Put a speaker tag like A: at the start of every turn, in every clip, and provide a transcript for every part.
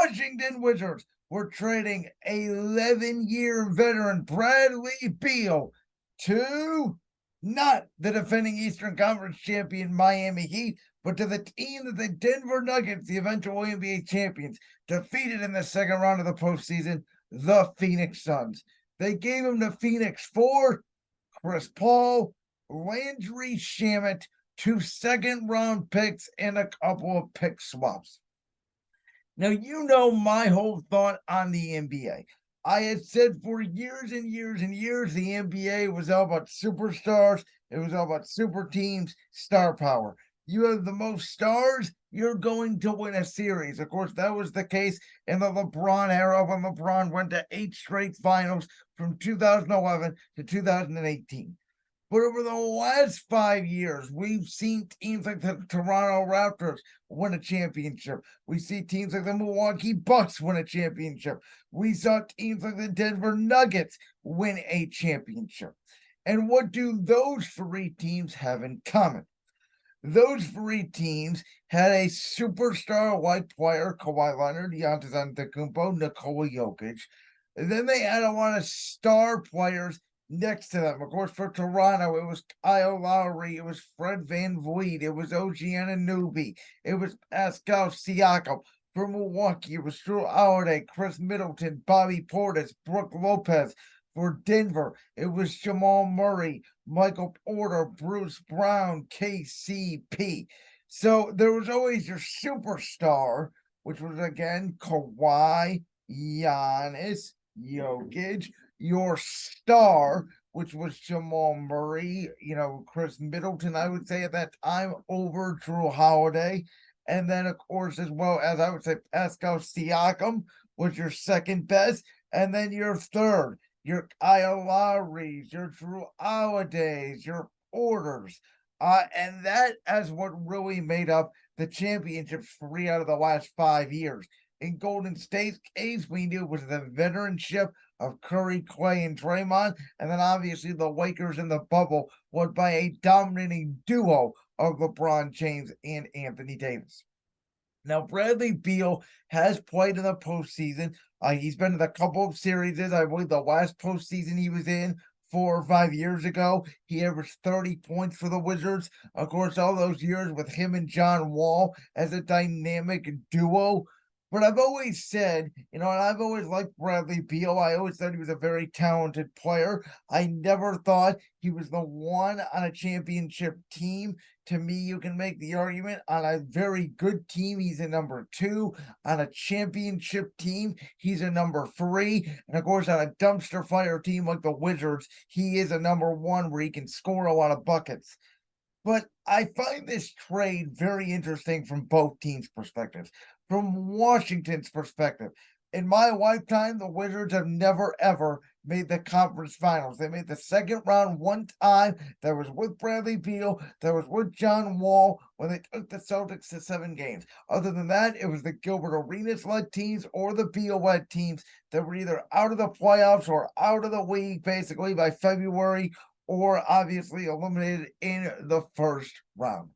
A: Washington Wizards were trading 11-year veteran Bradley Beal to not the defending Eastern Conference champion Miami Heat, but to the team that the Denver Nuggets, the eventual NBA champions, defeated in the second round of the postseason, the Phoenix Suns. They gave him to Phoenix for Chris Paul, Landry Shamet, 2 second-round picks, and a couple of pick swaps. Now, you know my whole thought on the NBA. I had said for years and years and years the NBA was all about superstars. It was all about super teams, star power. You have the most stars, you're going to win a series. Of course, that was the case in the LeBron era when LeBron went to 8 straight finals from 2011 to 2018. But over the last 5 years, we've seen teams like the Toronto Raptors win a championship. We see teams like the Milwaukee Bucks win a championship. We saw teams like the Denver Nuggets win a championship. And what do those 3 teams have in common? Those 3 teams had a superstar-like player, Kawhi Leonard, Giannis Antetokounmpo, Nikola Jokic. And then they had a lot of star players next to them. Of course, for Toronto, it was Kyle Lowry, it was Fred VanVleet, it was OG Anunoby, it was Pascal Siakam. For Milwaukee, it was Drew Holiday, Chris Middleton, Bobby Portis, Brook Lopez. For Denver, it was Jamal Murray, Michael Porter, Bruce Brown, KCP. So there was always your superstar, which was again Kawhi, Giannis, Jokic. Your star, which was Jamal Murray, Chris Middleton, I would say at that time, over Drew Holiday. And then, of course, as well as I would say, Pascal Siakam was your second best. And then your third, your Kyle Lowry's, your Drew Holidays, your Porters. And that is what really made up the championships 3 out of the last 5 years. In Golden State's case, we knew it was the veteranship of Curry, Clay, and Draymond. And then obviously the Lakers in the bubble led by a dominating duo of LeBron James and Anthony Davis. Now, Bradley Beal has played in the postseason. He's been in a couple of series. I believe the last postseason he was in 4 or 5 years ago, he averaged 30 points for the Wizards. Of course, all those years with him and John Wall as a dynamic duo. But I've always said, and I've always liked Bradley Beal. I always thought he was a very talented player. I never thought he was the one on a championship team. To me, you can make the argument on a very good team, he's a number 2. On a championship team, he's a number 3. And of course, on a dumpster fire team like the Wizards, he is a number 1 where he can score a lot of buckets. But I find this trade very interesting from both teams' perspectives. From Washington's perspective, in my lifetime, the Wizards have never, ever made the conference finals. They made the second round one time. That was with Bradley Beal. That was with John Wall when they took the Celtics to 7 games. Other than that, it was the Gilbert Arenas-led teams or the Beal-led teams that were either out of the playoffs or out of the league, basically, by February, or obviously eliminated in the first round.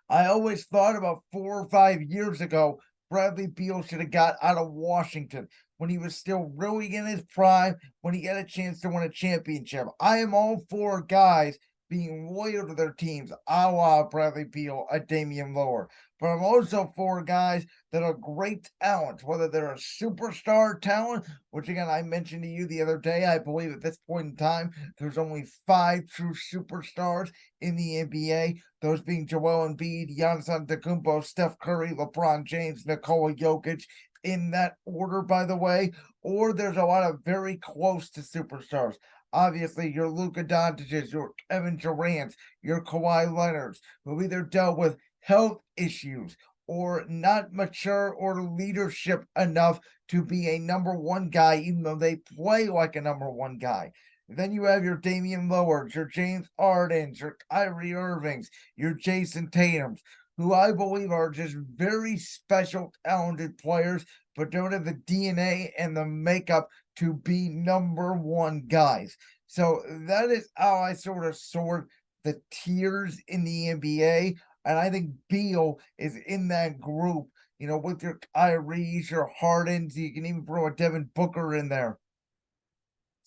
A: I always thought about 4 or 5 years ago, Bradley Beal should have got out of Washington when he was still really in his prime, when he had a chance to win a championship. I am all for guys being loyal to their teams, a la Bradley Beal, a Damian Lillard. But I'm also for guys that are great talents, whether they're a superstar talent, which again, I mentioned to you the other day, I believe at this point in time, there's only 5 true superstars in the NBA, those being Joel Embiid, Giannis Antetokounmpo, Steph Curry, LeBron James, Nikola Jokic, in that order, by the way, or there's a lot of very close to superstars. Obviously, your Luka Doncic's, your Kevin Durant's, your Kawhi Leonard's, who either dealt with health issues or not mature or leadership enough to be a number 1 guy, even though they play like a number 1 guy. Then you have your Damian Lillards, your James Hardens, your Kyrie Irvings, your Jason Tatums, who I believe are just very special, talented players, but don't have the DNA and the makeup to be number 1 guys. So that is how I sort of sort the tiers in the NBA. And I think Beal is in that group with your Kyries, your Hardens, you can even throw a Devin Booker in there.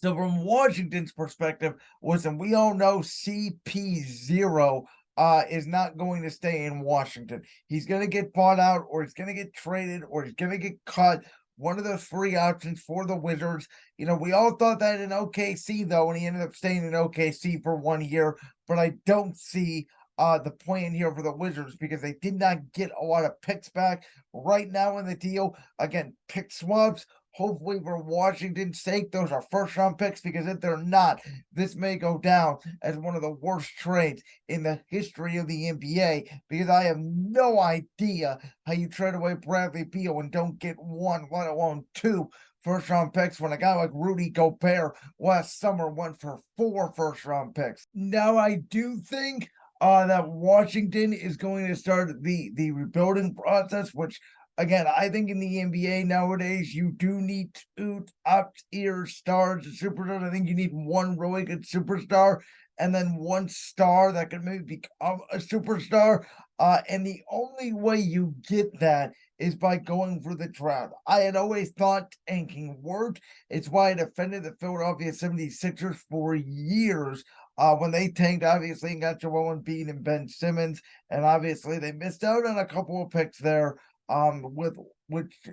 A: So from Washington's perspective, listen, we all know CP0 is not going to stay in Washington. He's going to get bought out, or he's going to get traded, or he's going to get cut. One of those free options for the Wizards. We all thought that in OKC, though, and he ended up staying in OKC for 1 year. But I don't see the plan here for the Wizards because they did not get a lot of picks back right now in the deal. Again, pick swaps. Hopefully, for Washington's sake, those are first-round picks, because if they're not, this may go down as one of the worst trades in the history of the NBA, because I have no idea how you trade away Bradley Beal and don't get one, let alone two first-round picks, when a guy like Rudy Gobert last summer went for 4 first-round picks. Now, I do think that Washington is going to start the rebuilding process, which, again, I think in the NBA nowadays, you do need 2 top-tier stars and superstars. I think you need 1 really good superstar and then 1 star that could maybe become a superstar. And the only way you get that is by going for the draft. I had always thought tanking worked. It's why I defended the Philadelphia 76ers for years when they tanked, obviously, and got Joel Embiid and Ben Simmons. And obviously, they missed out on a couple of picks there. With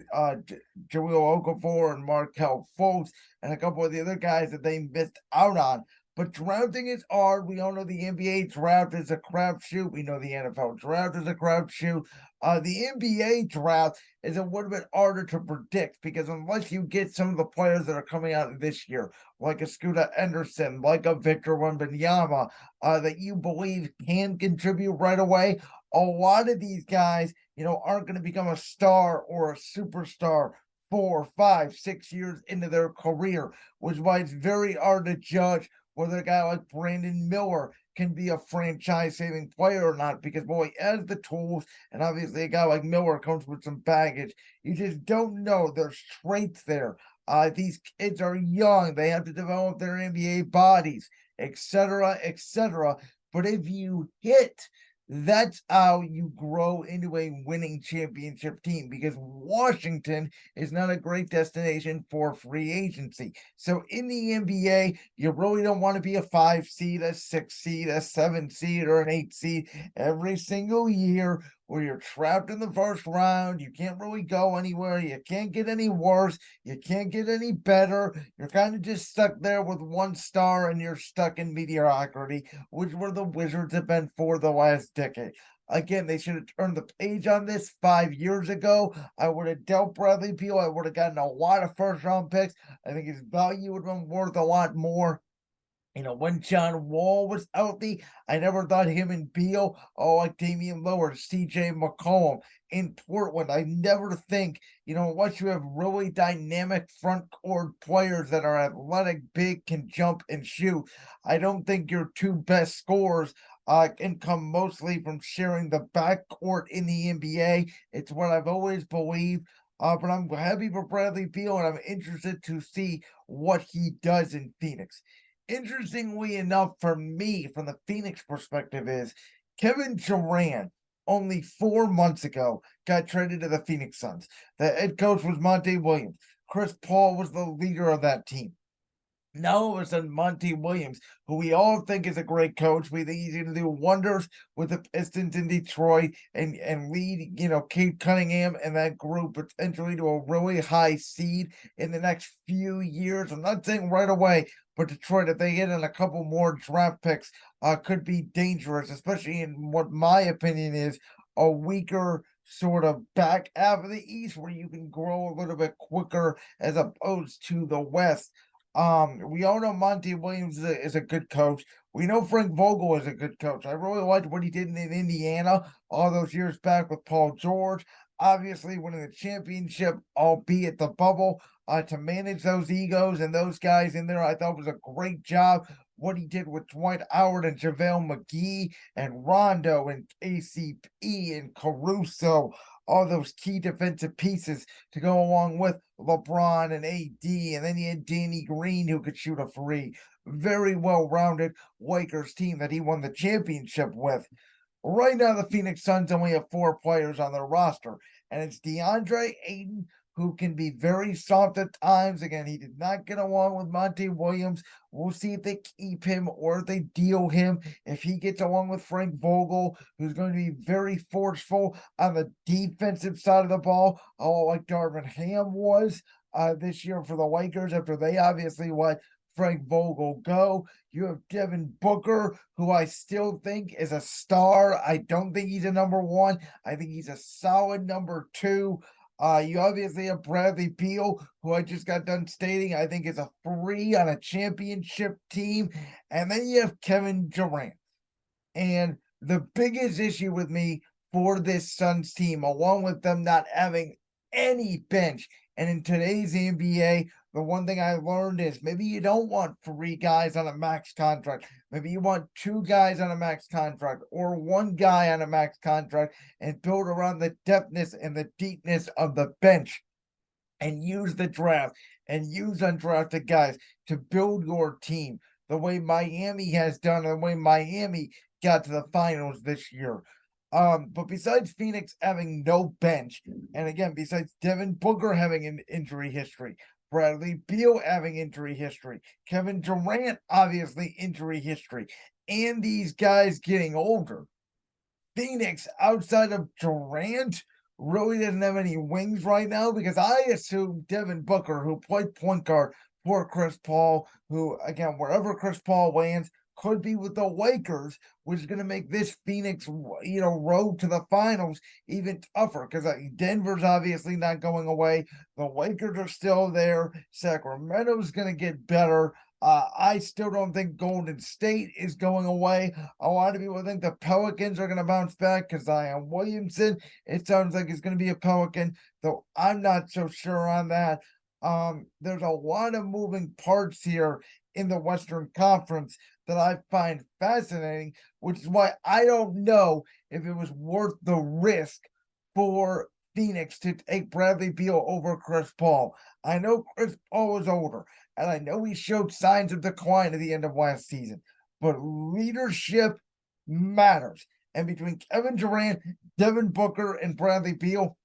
A: Jahlil Okafor and Markelle Fultz and a couple of the other guys that they missed out on. But drafting is hard. We all know the NBA draft is a crapshoot. We know the NFL draft is a crapshoot. The NBA draft is a little bit harder to predict, because unless you get some of the players that are coming out this year, like a Scooter Anderson, like a Victor Wembanyama, that you believe can contribute right away, a lot of these guys, aren't going to become a star or a superstar 4, 5, 6 years into their career, which is why it's very hard to judge whether a guy like Brandon Miller can be a franchise-saving player or not, because, boy, he has the tools, and obviously a guy like Miller comes with some baggage. You just don't know. There's traits there. These kids are young. They have to develop their NBA bodies, etc., etc. But if you hit, that's how you grow into a winning championship team, because Washington is not a great destination for free agency. So in the NBA, you really don't want to be a 5 seed, a 6 seed, a 7 seed, or an 8 seed every single year, where you're trapped in the first round. You can't really go anywhere. You can't get any worse. You can't get any better. You're kind of just stuck there with 1 star, and you're stuck in mediocrity, which were the Wizards have been for the last decade. Again, they should have turned the page on this 5 years ago. I would have dealt Bradley Beal. I would have gotten a lot of first-round picks. I think his value would have been worth a lot more. When John Wall was healthy, I never thought him and Beal, like Damian Lillard, CJ McCollum in Portland. I never think, unless you have really dynamic front court players that are athletic, big, can jump and shoot, I don't think your 2 best scorers can come mostly from sharing the backcourt in the NBA. It's what I've always believed. But I'm happy for Bradley Beal, and I'm interested to see what he does in Phoenix. Interestingly enough, for me, from the Phoenix perspective, is Kevin Durant only 4 months ago got traded to the Phoenix Suns. The head coach was Monty Williams. Chris Paul was the leader of that team. Now all of a sudden, Monty Williams, who we all think is a great coach, we think he's going to do wonders with the Pistons in Detroit and lead, Cade Cunningham and that group potentially to a really high seed in the next few years. I'm not saying right away, but Detroit, if they get in a couple more draft picks, could be dangerous, especially in what my opinion is a weaker sort of back half of the East, where you can grow a little bit quicker as opposed to the West. We all know Monty Williams is a good coach. We know Frank Vogel is a good coach. I really liked what he did in Indiana all those years back with Paul George. Obviously, winning the championship, albeit the bubble, to manage those egos and those guys in there, I thought was a great job. What he did with Dwight Howard and JaVale McGee and Rondo and KCP and Caruso, all those key defensive pieces to go along with LeBron and AD, and then you had Danny Green, who could shoot a free. Very well-rounded Lakers team that he won the championship with. Right now, the Phoenix Suns only have 4 players on their roster, and it's DeAndre Ayton, who can be very soft at times. Again, he did not get along with Monty Williams. We'll see if they keep him or if they deal him. If he gets along with Frank Vogel, who's going to be very forceful on the defensive side of the ball, like Darvin Ham was this year for the Lakers after they obviously let Frank Vogel go. You have Devin Booker, who I still think is a star. I don't think he's a number one. I think he's a solid number two. You obviously have Bradley Beal, who I just got done stating I think is a 3 on a championship team. And then you have Kevin Durant. And the biggest issue with me for this Suns team, along with them not having any bench, and in today's NBA, the one thing I learned is maybe you don't want 3 guys on a max contract. Maybe you want 2 guys on a max contract or 1 guy on a max contract and build around the depthness and the deepness of the bench and use the draft and use undrafted guys to build your team the way Miami has done and the way Miami got to the finals this year. But besides Phoenix having no bench, and again, besides Devin Booker having an injury history, Bradley Beal having injury history, Kevin Durant obviously injury history, and these guys getting older, Phoenix outside of Durant really doesn't have any wings right now because I assume Devin Booker, who played point guard for Chris Paul, who again, wherever Chris Paul lands, could be with the Lakers, which is going to make this Phoenix, road to the finals even tougher because Denver's obviously not going away. The Lakers are still there. Sacramento's going to get better. I still don't think Golden State is going away. A lot of people think the Pelicans are going to bounce back because Zion Williamson, it sounds like it's going to be a Pelican, though I'm not so sure on that. There's a lot of moving parts here in the Western Conference that I find fascinating, which is why I don't know if it was worth the risk for Phoenix to take Bradley Beal over Chris Paul. I know Chris Paul is older, and I know he showed signs of decline at the end of last season, but leadership matters. And between Kevin Durant, Devin Booker, and Bradley Beal,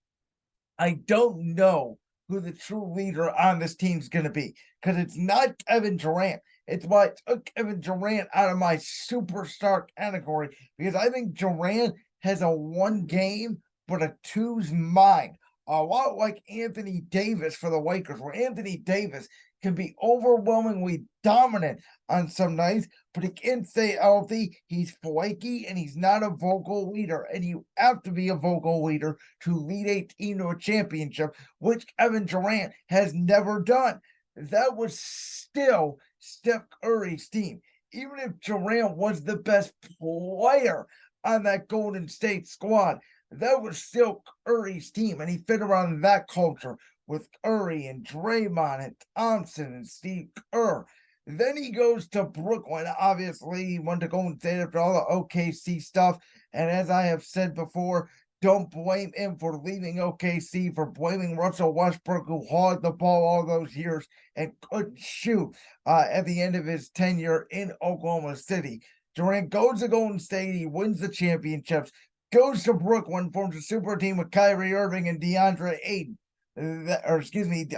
A: I don't know who the true leader on this team is going to be because it's not Kevin Durant. It's why I took Kevin Durant out of my superstar category because I think Durant has a 1 game but a 2's mind. A lot like Anthony Davis for the Lakers, where Anthony Davis can be overwhelmingly dominant on some nights, but he can't stay healthy. He's flaky and he's not a vocal leader. And you have to be a vocal leader to lead a team to a championship, which Kevin Durant has never done. That was still Steph Curry's team. Even if Durant was the best player on that Golden State squad, that was still Curry's team, and he fit around that culture with Curry and Draymond and Thompson and Steve Kerr. Then he goes to Brooklyn. Obviously, he went to Golden State after all the OKC stuff. And as I have said before, don't blame him for leaving OKC, for blaming Russell Westbrook, who hogged the ball all those years and couldn't shoot at the end of his tenure in Oklahoma City. Durant goes to Golden State. He wins the championships, goes to Brooklyn, forms a super team with Kyrie Irving and DeAndre Ayton. DeAndre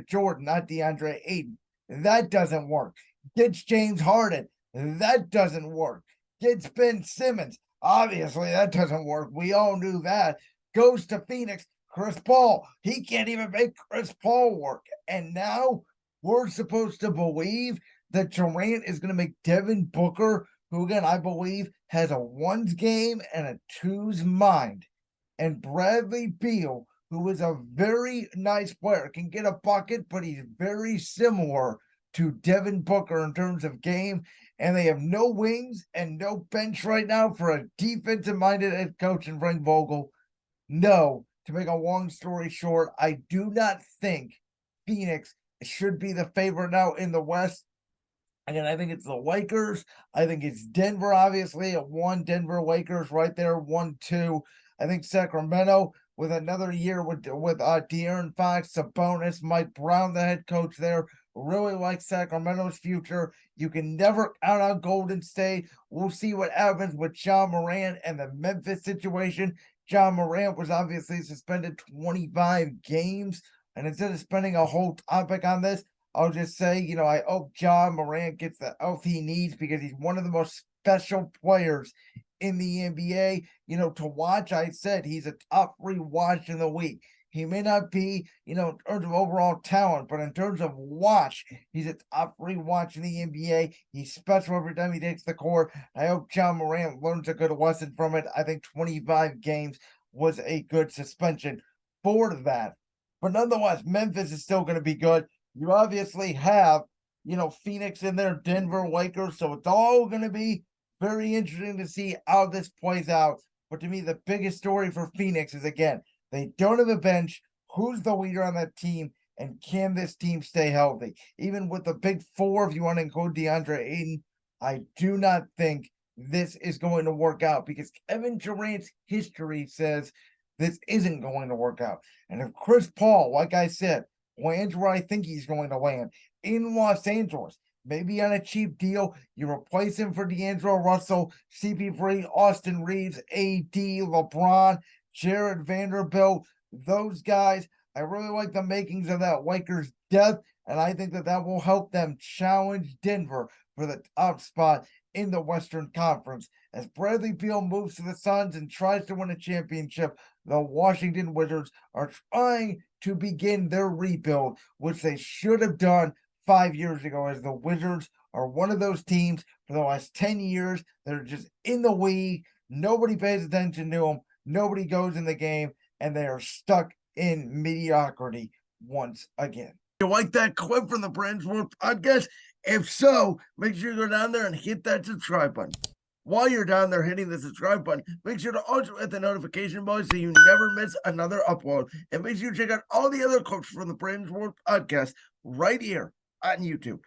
A: Jordan, not DeAndre Ayton. That doesn't work. Gets James Harden. That doesn't work. Gets Ben Simmons. Obviously, that doesn't work. We all knew that. Goes to Phoenix. Chris Paul. He can't even make Chris Paul work. And now we're supposed to believe that Durant is going to make Devin Booker, who again I believe has a 1's game and a 2's mind, and Bradley Beal, who is a very nice player, can get a bucket, but he's very similar to Devin Booker in terms of game. And they have no wings and no bench right now for a defensive-minded head coach in Frank Vogel. No, to make a long story short, I do not think Phoenix should be the favorite now in the West. Again, I think it's the Lakers. I think it's Denver, obviously, at 1. Denver Lakers right there, 1-2. I think Sacramento with another year with De'Aaron Fox, Sabonis, Mike Brown, the head coach there. Really like Sacramento's future. You can never count on Golden State. We'll see what happens with Ja Morant and the Memphis situation. John Morant was obviously suspended 25 games. And instead of spending a whole topic on this, I'll just say, I hope John Morant gets the health he needs because he's one of the most special players in the NBA. To watch, I said he's a top 3 watch in the week. He may not be, in terms of overall talent, but in terms of watch, he's a top 3 watch in the NBA. He's special every time he takes the court. I hope John Morant learns a good lesson from it. I think 25 games was a good suspension for that. But nonetheless, Memphis is still going to be good. You obviously have, Phoenix in there, Denver, Lakers. So it's all going to be very interesting to see how this plays out. But to me, the biggest story for Phoenix is, again, they don't have a bench. Who's the leader on that team? And can this team stay healthy? Even with the big 4, if you want to include DeAndre Ayton, I do not think this is going to work out because Kevin Durant's history says this isn't going to work out. And if Chris Paul, like I said, lands where I think he's going to land in Los Angeles, maybe on a cheap deal, you replace him for D'Angelo Russell, CP3, Austin Reeves, AD, LeBron, Jared Vanderbilt, those guys. I really like the makings of that Lakers depth, and I think that will help them challenge Denver for the top spot in the Western Conference. As Bradley Beal moves to the Suns and tries to win a championship, the Washington Wizards are trying to begin their rebuild, which they should have done 5 years ago, as the Wizards are one of those teams for the last 10 years that are just in the league. Nobody pays attention to them. Nobody goes in the game, and they are stuck in mediocrity once again. You like that clip from the Brands World podcast? If so, make sure you go down there and hit that subscribe button. While you're down there hitting the subscribe button, make sure to also hit the notification bell so you never miss another upload. And make sure you check out all the other clips from the Brands World podcast right here on YouTube.